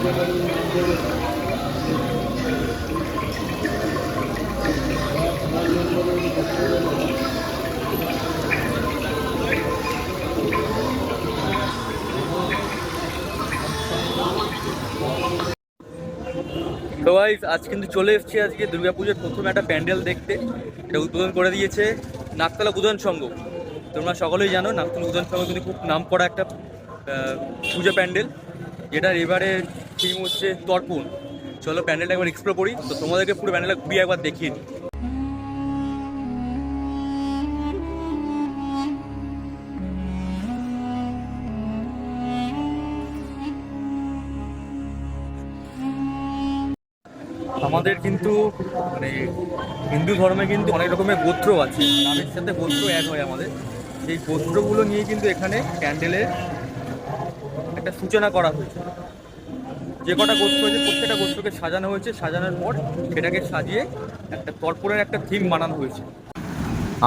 তো গাইস আজ কিন্তু চলে এসেছি আজকে দুর্গাপুজোর প্রথম একটা প্যান্ডেল দেখতে। এটা উদ্বোধন করে দিয়েছে নাকতলা উদয়ন সংঘ। তোমরা সকলেই জানো নাকতলা উদয়ন সংঘ কিন্তু খুব নাম করা একটা পুজো প্যান্ডেল, যেটার এবারে থিম হচ্ছে তর্পণ। চলো প্যান্ডেলটা একবার এক্সপ্লোর করি, তো তোমাদেরকে পুরো প্যান্ডেলটা ঘুরিয়ে একবার দেখিয়ে দিই। আমাদের কিন্তু মানে হিন্দু ধর্মে কিন্তু অনেক রকমের গোত্র আছে, নামের সাথে গোত্র এক হয় আমাদের। সেই গোত্রগুলো নিয়ে কিন্তু এখানে প্যান্ডেলের একটা সূচনা করা হয়েছে। যে কটা গোত্র হয়েছে প্রত্যেকটা গোত্রকে সাজানো হয়েছে, সাজানোর পর সেটাকে সাজিয়ে একটা তর্পণের একটা থিম বানানো হয়েছে।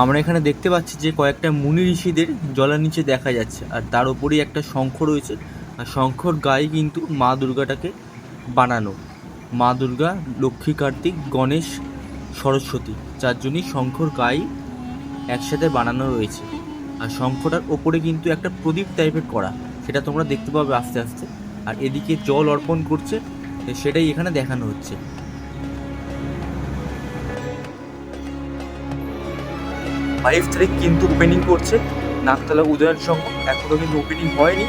আমরা এখানে দেখতে পাচ্ছি যে কয়েকটা মুনি ঋষিদের জলের নিচে দেখা যাচ্ছে, আর তার উপরেই একটা শঙ্খ রয়েছে। আর শঙ্খর গায়ে কিন্তু মা দুর্গাটাকে বানানো। মা দুর্গা, লক্ষ্মী, কার্তিক, গণেশ, সরস্বতী চারজনই শঙ্খর গায়ে একসাথে বানানো রয়েছে। আর শঙ্খটার ওপরে কিন্তু একটা প্রদীপ টাইপের করা, সেটা তোমরা দেখতে পাবে আস্তে আস্তে। আর এদিকে জল অর্পণ করছে, সেটাই এখানে দেখানো হচ্ছে। 5 তারিখ কিন্তু ওপেনিং করছে নাকতলা উদয়ন সংঘ, এখনো কিন্তু ওপেনিং হয়নি।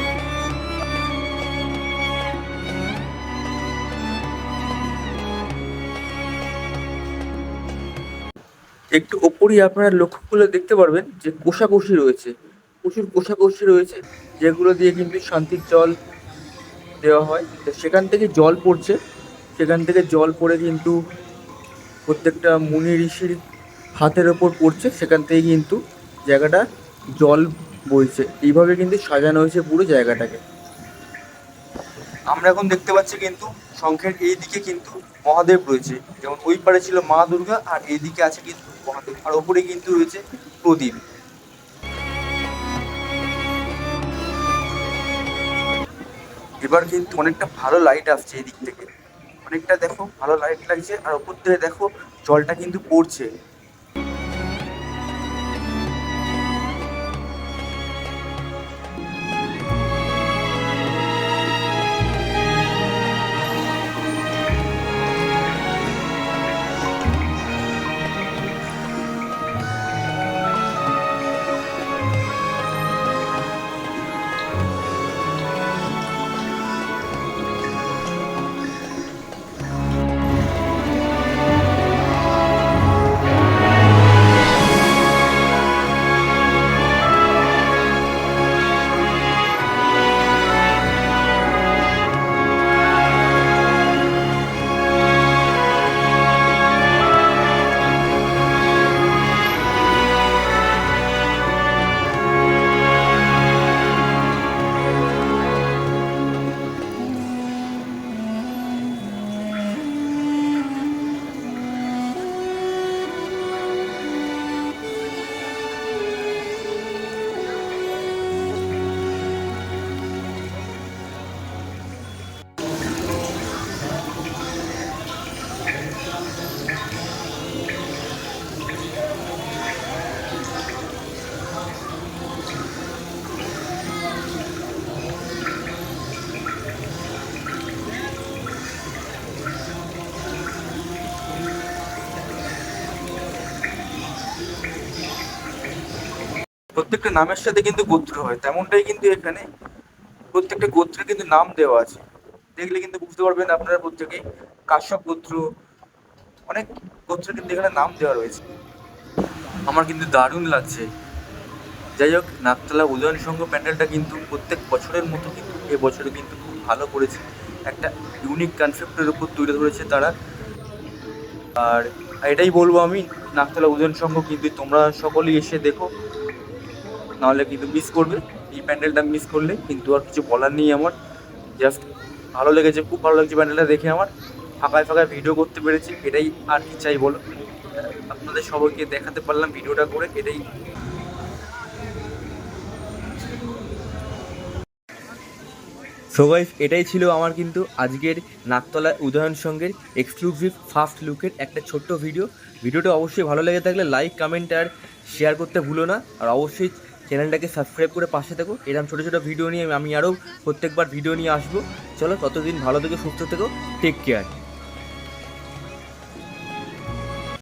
একটু ওপরই আপনারা লক্ষ্য করলে দেখতে পারবেন যে কোষাকষি রয়েছে, প্রচুর কোষাকষি রয়েছে, যেগুলো দিয়ে কিন্তু শান্তির জল দেওয়া হয়। তো সেখান থেকে জল পড়ছে, সেখান থেকে জল পড়ে কিন্তু প্রত্যেকটা মুনি ঋষির হাতের ওপর পড়ছে, সেখান থেকে কিন্তু জায়গাটা জল বইছে। এইভাবে কিন্তু সাজানো হয়েছে পুরো জায়গাটাকে। আমরা এখন দেখতে পাচ্ছি কিন্তু শঙ্খের এই দিকে কিন্তু মহাদেব রয়েছে, যেমন ওই পারে ছিল মা দুর্গা, আর এই দিকে আছে কিন্তু মহাদেব, আর ওপরে কিন্তু রয়েছে প্রদীপ। এবার কিন্তু অনেকটা ভালো লাইট আসছে এই দিক থেকে, অনেকটা দেখো ভালো লাইট লাগছে, আর ওপর থেকে দেখো জলটা কিন্তু পড়ছে। প্রত্যেকটা নামের সাথে কিন্তু গোত্র হয়, তেমনটাই কিন্তু এখানে প্রত্যেকটা গোত্রের কিন্তু নাম দেওয়া আছে। দেখলে কিন্তু বুঝতে পারবেন আপনারা প্রত্যেকেই কাশ্যপ গোত্র, অনেক গোত্রের কিন্তু এখানে নাম দেওয়া রয়েছে। আমার কিন্তু দারুণ লাগছে। যাই হোক, নাকতলা উদয়ন সংঘ প্যান্ডেলটা কিন্তু প্রত্যেক বছরের মতো কিন্তু এবছরে কিন্তু খুব ভালো করেছে। একটা ইউনিক কনসেপ্টের উপর তুলে ধরেছে তারা। আর এটাই বলবো আমি, নাকতলা উদয়ন সংঘ কিন্তু তোমরা সকলেই এসে দেখো, নাহলে কিন্তু মিস করবে। এই প্যান্ডেলটা মিস করলে কিন্তু আর কিছু বলার নেই আমার। জাস্ট ভালো লেগেছে, খুব ভালো লাগছে প্যান্ডেলটা দেখে আমার। ফাঁকায় ফাঁকায় ভিডিও করতে পেরেছি, এটাই আর কি চাই বলো। আপনাদের সবাইকে দেখাতে পারলাম ভিডিওটা করে, এটাই। সো গাইস, এটাই ছিল আমার কিন্তু আজকের নাকতলা উদয়ন সঙ্গের এক্সক্লুসিভ ফার্স্ট লুকের একটা ছোট্ট ভিডিওটা অবশ্যই ভালো লেগে থাকলে লাইক, কমেন্ট আর শেয়ার করতে ভুলো না। আর অবশ্যই চ্যানেলটাকে সাবস্ক্রাইব করে পাশে থেকো। এরকম ছোটো ছোটো ভিডিও নিয়ে আমি আরও প্রত্যেকবার ভিডিও নিয়ে আসবো। চলো, ততদিন ভালো থেকো, সুস্থ থেকো, টেক কেয়ার।